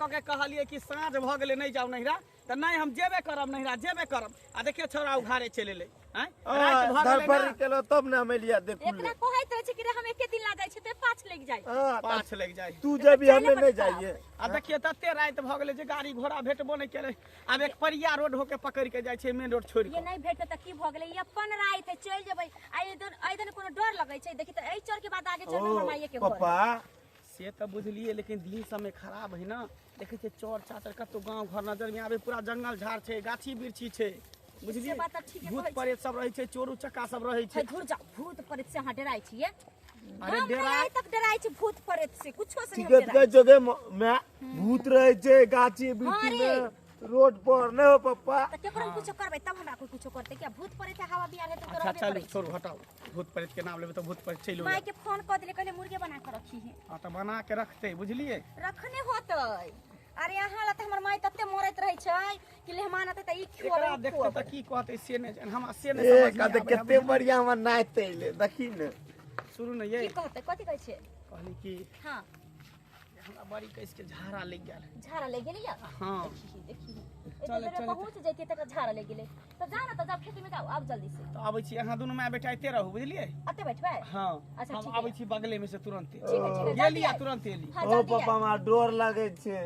क के कहलिए कि साँझ भ गेले नहीं जाऊ नहिरा त नहीं हम जेबे करब नहिरा जेबे करब आ देखियो छोरा उघारे चले ले हैं रात भ गेले धरफरी केलो तब ना मेलिया देखू एकरा कहैत रहे छै कि हम एके दिन ला जाय छै त 5 लग जाय पाँच लग जाए तू जबी हमें नहीं जाइए आ देखिए तते रात भ गेले जे गाड़ी घोड़ा भेटबो नहीं केले अब एक परिया रोड होके पकड़ के जाय छै मेन रोड छोड़ ये के नहीं भेटत त की भ गेलै ई अपन रात है चल जेबै आई दिन कोनो डर लगै छै देखि त एई चोर के बाद आगे चल हमर माइये के घर पापा से तो बुझलिए लेकिन दिन समय खराब है ना देखे छे चोर चाचर कतो गांव घर नजर में आवे पूरा जंगल झाड़ छे गाछी बिरछी छे बुझलिए से बात त ठीक है भूत प्रेत सब रहे छे चोर उचक्का सब रहे छे धुर जा भूत प्रेत से हां डराई छिए अरे डराई तक डराई छी भूत प्रेत से कुछो से नहीं टिकट के जगह में भूत रहे छे गाछी बीच अरे। में रोड पर न हो पापा त केकरो कुछो करबै तब हमरा कोई कुछो करते क्या भूत प्रेत हवा बिया रहे त अच्छा चल छोड़ हटाओ भूत प्रेत के नाम लेबे तो भूत प्रेत चलो माई के फोन क दिले कहले मुर्गे बना के रखी है हां तो बना के रखते बुझलिए रखने होतै अरे यहाँ ला त हमर माई तत्ते मोरत रहे छै कि मेहमान आते त ई एकरा खियो देखते त की कहते से ने हम से ने ए समझ कते कितने बढ़िया हम नाचते ले देखी न शुरू न ये की कहते कथि कहै छै कहली कि हां हमरा बड़ी कैस के झाड़ा लग गेल झाड़ा ले गेलिया हां देखी चल, एते चल। पहुंच जैती त झाड़ा ले गेले त जा ना त जा खेती में जाओ अब जल्दी से तो आबै छी अहाँ दुनू माय बेटा आते रहू बुझलिए अते बैठबै हां अच्छा, हम ठीक है। आबै छी बगले में से तुरंत ठीक है गेली जल्दी आ आ। तुरंत एली हां ओ जल्दी पापा आ। हमरा डर लागे छे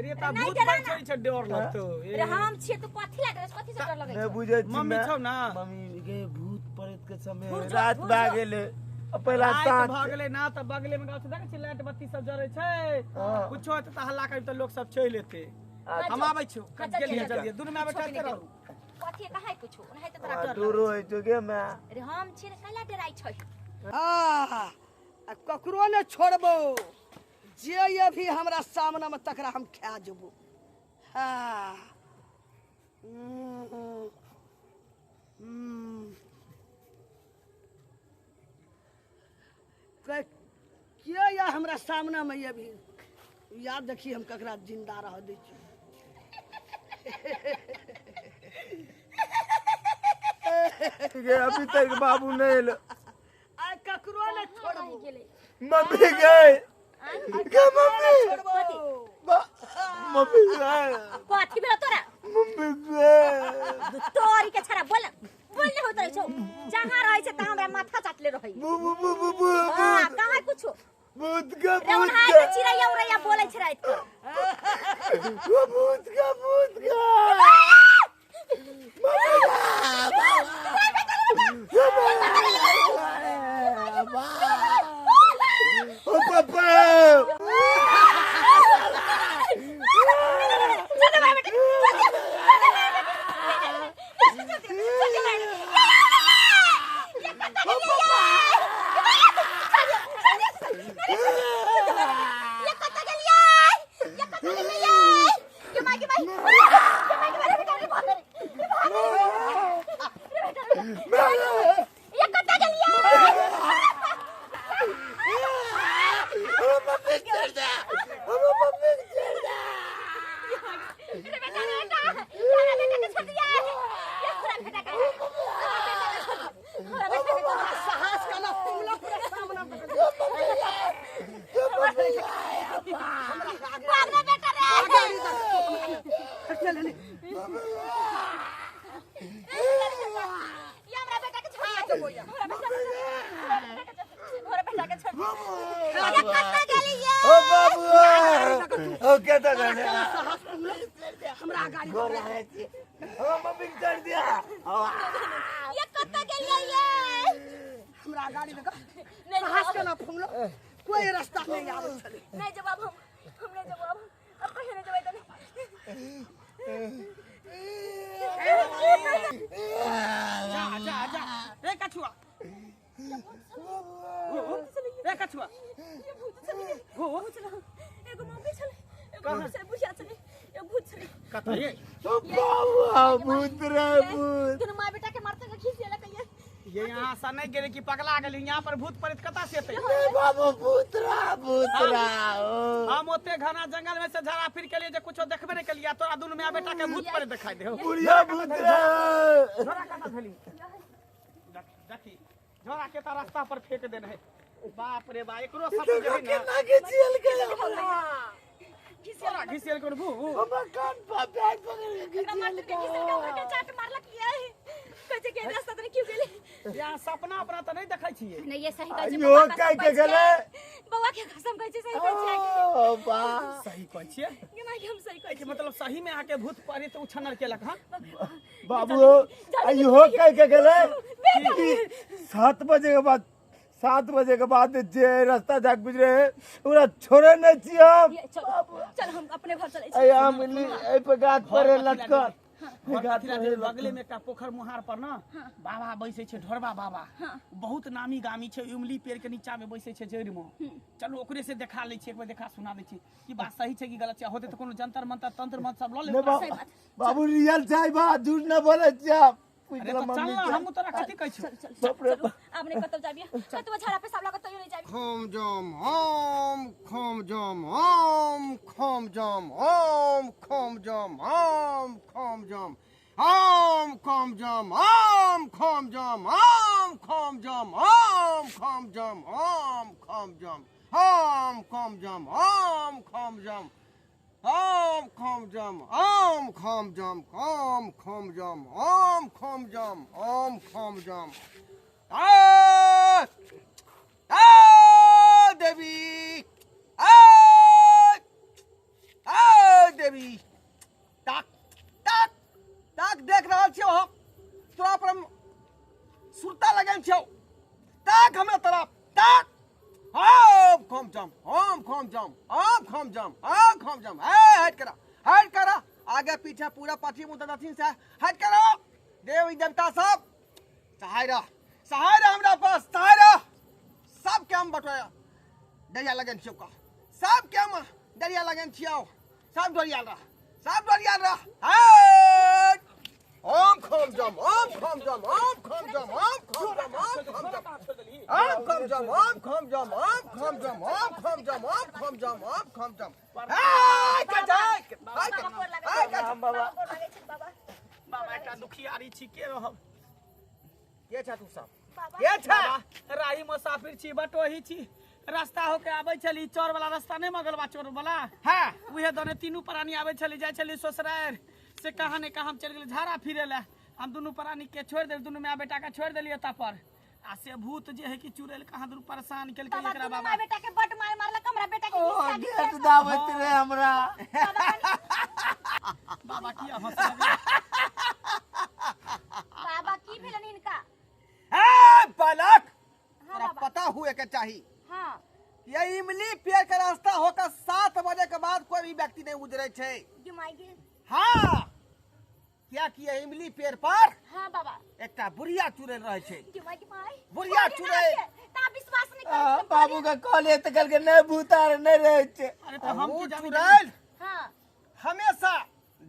रे ता नहीं भूत डरा पर चढ़ी छै डर लगतो अरे हम छिए तू कथि लागे कथि से डर लगे मैं छै बुझे छी मम्मी छौ ना मम्मी के भूत प्रेत के समय भूत जो, रात भूत भा जो। गेले पहला रात साँझ भ गेलै ना त बगले में गाछ देखे छी लाइट बत्ती सब जरै छै हाँ। कुछो होत त हल्ला करी त लोग सब चल एते हम आबै छी हाँ, गेली चल, जल्दी दुनू माय बेटा कुछो भी आते नहीं रहू कथि कहां कुछो नहीं त तोरा डर दूरो लगे है जोगे मैं अरे हम छिए कला डराई छै आ ककरो ने छोड़बो जे ये भी हमरा सामने में तकरा हम खा जबो हाँ के या हमरा सामने में ये भी याद देखी हम ककरा जिंदा रह दै छी ये अभी तक बाबू नहीं एलो आ ककरो ने छोड़बो गेले मम्मी गए क्या मम्मी छोड़बो मम्मी गए कथि भेल तोरा मम्मी गए तोरी के छरा बोल बोलने होत रहे छौ जहां रहे छै त हमरा माथा चाटले रहे बू बू बू बू बू हां कहां कुछो भूत का रे उन भूत हाय का के चिड़ैया उड़ैया बोलै छै रात के वो भूत का ओ पापा चल भाई बेटा ये कत गेलियै ये कत गेलियै ये मागी भाई ये मागी भाई बेटा रे भाग ये कत गेलियै मम्मी चढ़ जा मम्मी चढ़ जा रे बेटा यार बेटा के छोड़ दिया ये पूरा बेटा का पूरा बेटा को साहस का ना तुम लोग पूरे सामने में भागना बेटा रे चल ले ये हमरा बेटा के छोड़ दिया हमरा बेटा के छोड़ ये कत गेलियै ओ बाबू ओ क्या था करने हमरा गाड़ी बोल रहे थे ओ मम्मी चढ़ दिया ये कत गेलियै ये हमरा गाड़ी देखो नहीं साहस का ना तुम लोग कोई रास्ता नहीं आवे चले नहीं जवाब हम नहीं जवाब अब कहीं नहीं जवाब जा जा जा रे कछुआ रे कछुआ ये भूत चले भूत चले एगो मम्मी चले एगो मम्मी चले बुझा चले एगो भूत चले कता ये ओ बाबू भूत रे भूत तूने मां बेटा के मारते के खींच लेला कहिए ये यहाँ सा नहीं गेले कि पगला गेली यहाँ पर भूत प्रेत कता से एतै ए बाबू भूत रा हम ओते घना जंगल में से झड़ा फिर के लिए जे कुछो देखबे नहीं केलिया तोरा दुनु में बेटा के भूत प्रेत दिखाई दे बुढ़िया भूत रा झोरा कता भेली देखी झोरा के ता रास्ता पर फेंक देने है बाप रे बा एकरो सब जे है ना कितना के जेल गया घिस तोरा घिसियल कोन भू हमर कान पर पैर पकड़ के एकरा मारते के किसी का उल्टे चाट मारलक ये कहे के रास्ता तने क्यों गेली यहाँ सपना अपना तो नहीं देखै छियै नहीं ये सही कहै छै यो कह के गेले बौआ के कसम कहै छै सही कहै छै ओ बा सही कहै छियै ये माय हम सही कहै कि मतलब सही में आके भूत पड़े तो उछनर केलक हां बाबू यो कह के गेले 7 बजे के बाद जे रास्ता जा गुजरे ओरा छोड़े नहीं छी हम चल हम अपने घर चलै छी ए अमली ए पे गाछ पर लटकल बगले में एकटा पोखर मुहार पर ना बाबा बैसे छै ढोरबा बाबा बहुत नामी गामी छै इमली पेड़ के नीचा में बैसे छै जड़ में चलो ओकरे से देखा ले छी एक बार देखा सुना दे छी कि बात सही छै कि गलत छै होते तो कोनो जंतर मंतर तंत्र मंत्र सब ल ले बाबू रियल छै बा झूठ न बोले छी आप अरे तो चल ना हम तोरा कथि कहै छी आपने कतौ जाबिया कतौ झाड़ा पे सब लागत तो नहीं जाबी खम जम हम खम जम हम खम जम हम खम जम हम खम जम हम खम जम हम खम जम हम खम जम हम खम जम हम खम जम हम खम जम हम खम जम हम खम जम हम खम जम हम खम जम हम खम जम हम खम जम देवी देवी ताक ताक ताक देख रहल छियो हम तोरा पर हम सुरता लगल छियो ताक हमरा तरफ ताक हम खम जम हम खम जम हम खम जम हम खम जम हट करा आगे पीछे पूरा पश्चिम उत्तर दक्षिण से हट करो देवी देवता सब सहाय हमरा पास सहाय सब के हम बटोया डरिया लगन छियो का सब के हम डरिया लगन छियो सब डरिया रह हम खम जम हम खम जम हम खम जम हम खम जम हम खम जम हम खम जम हम खम जम हम खम जम हम खम जम हम खम जम बाबा एकटा दुखियारी छी के रहब के छ तू सब के छ राही मुसाफिर छी बटोही छी रास्ता होके आबै छली चोर वाला रास्ता नहीं मगलबा चोर वाला हां उहे दने तीनू प्राणी आबै छली जाय छली ससुरार से कहां ने कहां हम चल गेल झाड़ा फिरे ला हम दुनू प्राणी के छोड़ दे दुनू में बेटा के छोड़ देलिए ता पर आ से भूत जे है कि चुड़ैल कहां दुनू परेशान केल के एकरा बाबा बेटा के बट मार मारलक हमरा बेटा के ओ गेट दावत रे हमरा बाबा की हंस लगे बाबा की भेलन इनका बालक हां तोरा बाबा पता हुए के चाहिए हां ये इमली पेड़ का रास्ता होकर 7 बजे के बाद कोई भी व्यक्ति नहीं गुजरे छे जुमाई गे हाँ क्या किया इमली पेड़ पर हां बाबा एकटा बुढ़िया चुड़ैल रहे छे जुमाई के माई बुढ़िया चुड़ैल ता विश्वास नहीं कर बाबू का कॉले त कल के नहीं भूतार नहीं रहे छे अरे तो हम की जाने चुड़ैल हां हमेशा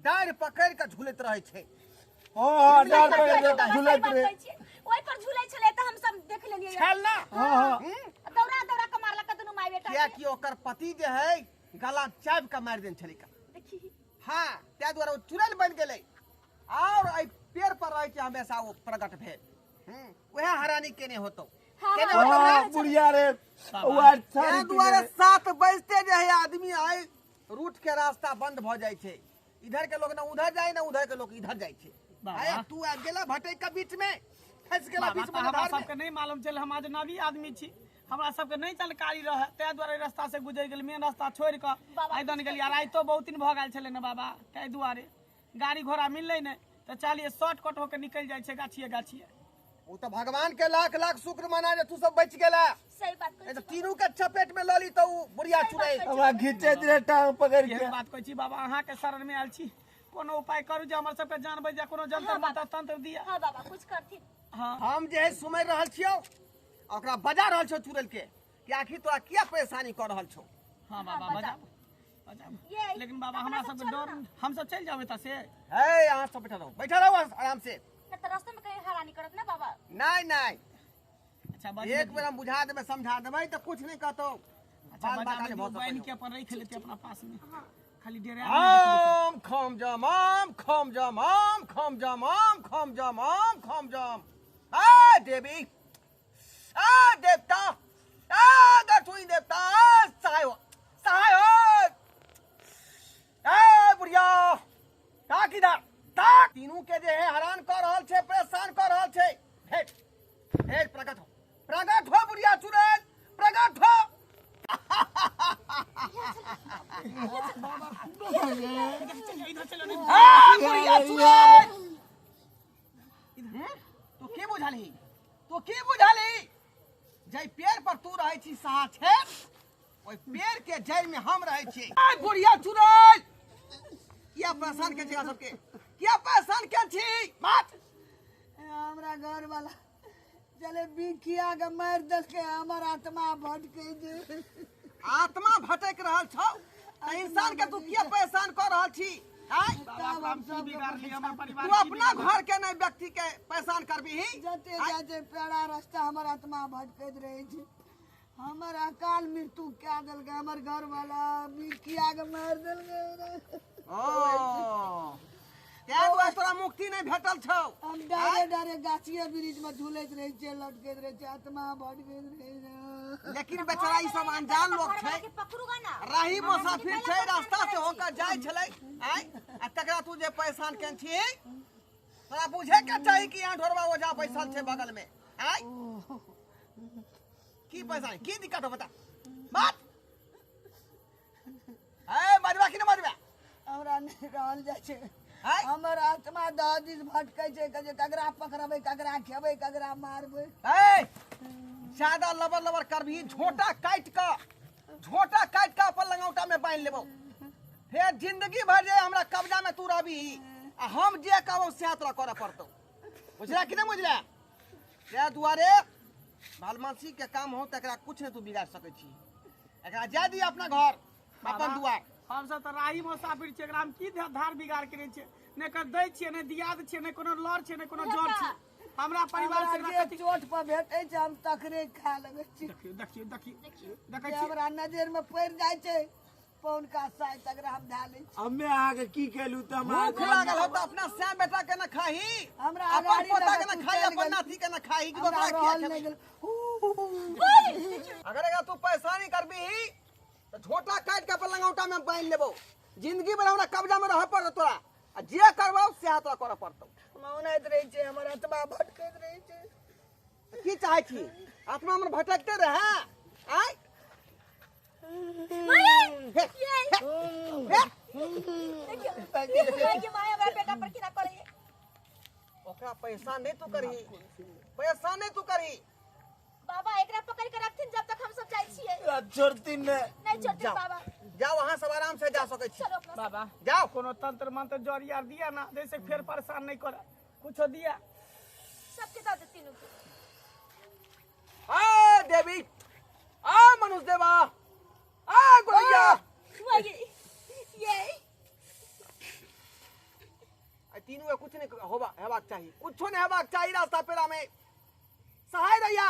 डाढ़ पकड़ के झूलत रहे छे हां डार पर झूलत रे ओइ पर झूलै छले त हम सब देख लेलिए छल ना हां दौड़ा के मारलक दुनू माई बेटा क्या कि ओकर पति जे है गला चाब के मार देन छली का देखी हाँ त्या द्वारा वो चुड़ैल बन गेलै और आई पेड़ पर रहे के हमेशा वो प्रकट भेल वह हरानी केने होतो केने होतो हां बुढ़िया रे वार त्या द्वारा 7 बजते जे है आदमी आए रूट के रास्ता बंद भ जाय छे इधर के लोग ना उधर जाए ना उधर के लोग इधर जाय छे आए तू आ गेला भटक के बीच में फंस गेला बीच में हमरा सबके नहीं मालूम चल हम आज नवी आदमी छी हमरा सबके नहीं जानकारी रहे तै द्वारे रास्ता से गुजर गेल मेन रास्ता छोड़ के आइ दन गेलिया राइतो बहुत दिन भ गेल छले न बाबा तै दुआरे गाड़ी घोड़ा मिलले न त चलिए शॉर्टकट होके निकल जाय छे गाछिए वो तो भगवान के लाख लाख शुक्र मना जे तू सब बच गेला सही बात ए तो तीनों के चपेट में लली तो बुढ़िया चुड़ैल हमरा घिचे रे टांग पकड़ के ये बात कहै छी बाबा अहाँ के शरण में आयल छी कोनो उपाय करू जे हमर सबके जान बच जा कोनो जंतर मंतर तंत्र दिया हां बाबा कुछ करथिन हां हम जे है सुमर रहल छियो ओकरा बजा रहल छौ चुड़ैल के कि आखिर तोरा किया परेशानी कर रहल छौ हां बाबा बजा लेकिन बाबा हमरा सबके डर हम सब चल जाबे त से हे यहां सब बैठा रहो आराम से त रास्ते में कहीं हरानी करत ना बाबा नहीं अच्छा एक बेर हम बुझा देबे समझा देबे तो कुछ नहीं कहतो बात आगे बहुत बहन के अपन रख लेते अपना पास में खाली डेरा हम खम जम हम खम जम हम खम जम हम खम जम हम खम जम आ देवी आ देवता आ गठुई देवता सहाय हो तीनों के जे है हैरान कर रहल छे, परेशान कर रहल छे। हेट हेट प्रकट हो बुढ़िया चुड़ैल, प्रकट हो। इधर चलो नहीं हाँ, बुढ़िया चुड़ैल। तो के बुझाली, तो के बुझाली? जय पेड़ पर तू रहे छी सहा छे, ओई पेड़ के जड़ में हम रहे छी। आय बुढ़िया चुड़ैल, क्या परेशान के छी अहाँ सबके? क्या परेशान के छी? बात हमरा घर वाला चले बिकिया के मार दल के हमर आत्मा भटके जे। आत्मा भटक रहल छौ, त इंसान के तू किया परेशान कर रहल छी? आय बाबा हम की बिगाड़ लिया हमार परिवार तू अपना घर के नहीं व्यक्ति के परेशान करबी ही। जते जाते पेड़ा रास्ता हमर आत्मा भटकैत रहे छै। हमर अकाल मृत्यु क्या दल के हमर घर वाला बिकिया के मार दल के। ओ क्या दुआ तोरा मुक्ति नहीं भेटल छौ? हम डारे डारे गाछिया ब्रिज में झूलैत रहे छियै, लटकैत रहे छियै, आत्मा भटकैत रहे छै। लेकिन बेचारा ई सब अनजान लोग छै, पकड़ूगा ना राही मुसाफिर छै, रास्ता से होकर जाय छलै। आय आ तकरा तू जे परेशान केन छी, तोरा बुझे के चाही कि यहाँ ढोरबा ओझा बैसल छै बगल में। आय की परेशान, की दिक्कत हो बता बात। ए मजबा कि न मजबा? हमरा नहीं रहल जाय छै। आय हमर आत्मा दहदिस भटकै छै, ककरा पकड़बै, ककरा खेबै, ककरा मारबै। ए ज्यादा लबर लबर करबी, झोटा काट के अपन लंगौटा में बांध लेबो, फिर जिंदगी भर जे हमरा कब्जा में तू रहबी आ हम जे कहबो से तोरा करे पड़तौ। बुझला कि नहीं बुझला? ते दुआरे बालमानसी के काम हो तकरा कुछ नहीं तू बिगाड़ सकै छी। एकरा जा दी अपना घर, अपन दुआर। हम सब तो राही मुसाफिर छियै, एकरा हम की धार बिगाड़ करे छियै? ने कर दै छियै, ने दियाद छियै, ने कोनो लड़ छियै, ने कोनो जड़ छियै। हमरा परिवार से हमरा जे चोट पर भेटै छै हम तकरे खा लेबै छी। देखियो देखै जे छी हमरा नजर में पड़ जाय छै पौन का साय तकरा हम ढालै छी। हमें आगे की केलू त हमरा भूख लागल हो त अपना श्याम बेटा के न खाही, हमरा अपन अगाड़ी पोता के लगा न तू खाही, चल अपन गेल। नाती के न खाही कि हमरा दोसरा रहल के नहीं खाही। गेल। अगर तू परेशानी करबी तो झोटा काट के अपन लंगौटा में बांध लेबो, जिंदगी भर हमरा कब्जा में रह पड़त तोरा, आ जे करबो से तोरा करे पड़तौ। मौनैत रहे छै, हमर आत्मा भटकैत रहे छै। की चाहे छी? आत्मा हमर भटकते रहे। आय देखिए माया हमारे बेटा पर किना करे। ओकरा परेशान नहीं तू करही, परेशान नहीं तू करही। बाबा एकरा पकड़ के रखथिन जब तक हम सब जाय छियै। छोड़ती ने नहीं छोड़ते बाबा। जाओ वहां सब आराम से जा सकै छी। चलो अपना बाबा जाओ। कोनो तंत्र मंत्र जड़ यार दिया ना, जैसे फिर परेशान नहीं करे, कुछो दिया। सबके साथ तीनों के। आ देवी, आ मनुष्य देवा, आ गोरैया। ये तीनों के कुछ नहीं हेबाक चाहिए, कुछो नहीं हेबाक चाहिए। रास्ता पेड़ा में सहाय रहिया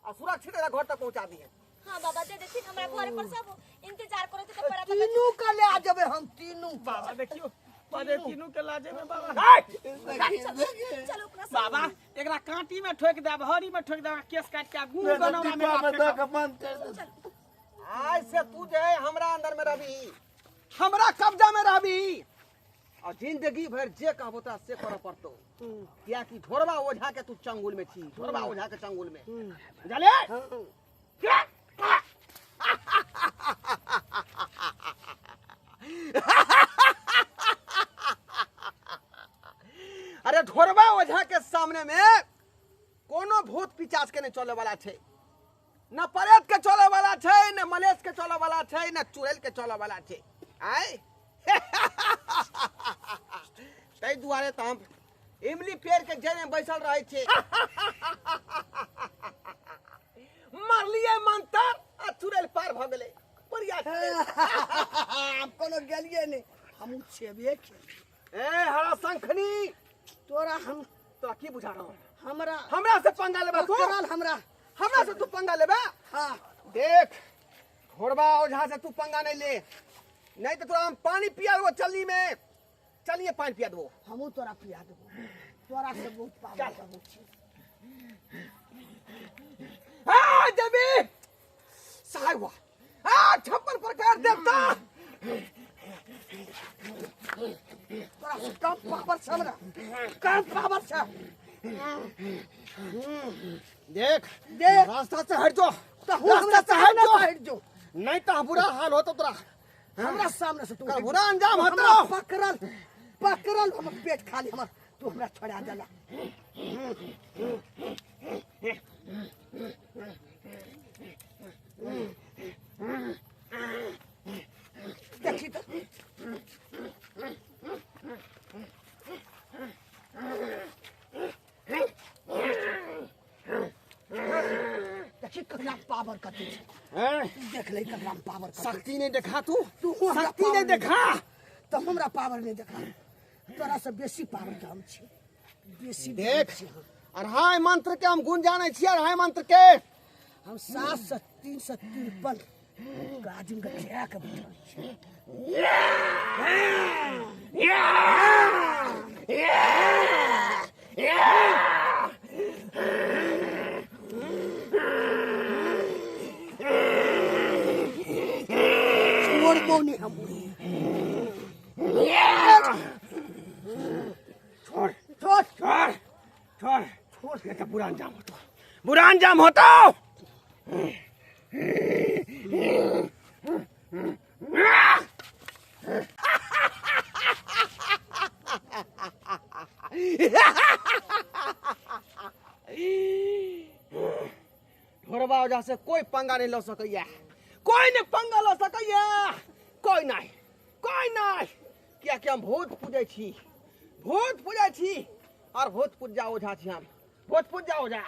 और सुरक्षित घर तक पहुंचा दिए। हाँ बाबा दे देथिन हमरा घर पर सब इंतजार करो तो पड़ा तक। तीनों का ले आ जाबे हम तीनों। बाबा देखियो पदे तीनों के लाजे में बाबा। चलो अपना सब। बाबा एकरा कांटी में ठोक दे, हरी में ठोक दे, केस काट के गुड़ बनौना में डिब्बा में रख दे के बंद कर दे। आज से तू जो है हमरा अंदर में रहबी, हमरा कब्जा में रहबी, और जिंदगी भर जे कहबो ता से करे पड़तो। क्या कि ढोरबा ओझा के तू चंगुल में छी, ढोरबा ओझा के चंगुल में। बुझले? क्या? अरे ढोरबा ओझा के सामने में कोनो भूत पिचाच के नहीं चले वाला छे, न परेत के चले वाला छे, न मलेश के चले वाला छे, न चुड़ैल के चले वाला छे। आय तै दुआरे तो हम इमली पेड़ के जड़ में बैसल रहे छे। मारलिए मंतर आ चुड़ैल पार भ गेले। बढ़िया हम कोनो गेलिए नहीं, हम छेबे के। ए हरा शंखनी, तोरा हम तोरा की बुझा रहा हमरा हमरा से पंगा लेबा तू? करल हमरा से तू पंगा लेबा? हाँ देख घोड़बा ओझा से तू पंगा नहीं ले, नहीं तो तोरा हम पानी पिया दो चलनी में। चलिए पानी पिया दो। हमू तोरा पिया देबो, तोरा से बहुत पावल करबो छी। आ देवी सहाय हुआ, आ 56 प्रकार देवता तोरा कम पावर से हमरा कम पावर से देख देख। रास्ता से हट जो रास्ता से हट जो नहीं तो बुरा हाल होता तोरा हमरा सामने से तू का बुरा अंजाम होता पकड़ल पकड़ल हमर पेट खाली हमर तू हमरा छोड़ा देला देखी तो देखी ककरा पावर कते देख ले ककरा पावर शक्ति नहीं देखा तू तू हमरा शक्ति नहीं पावर देखा तो हमरा पावर नहीं देखा तोरा से बेसी पावर के हम छी बेसी देख छी हम। अढ़ाई मंत्र के हम गुण जाने छियै अढ़ाई मंत्र के हम 7 गाजिम के घेरा के बैठल छी छोड़ मौनी हम छोड़ छोड़ छोड़ छोड़ छोड़ ये तो बुरा अंजाम होता बुरा अंजाम होता ढोरबा वजह से कोई पंगा नहीं लो सकैया कोई नहीं पंगा लो सकैया कोई नहीं क्या हम भूत पूजे छी और भूत पूजा ओझा छी हम भूत पूजा ओझा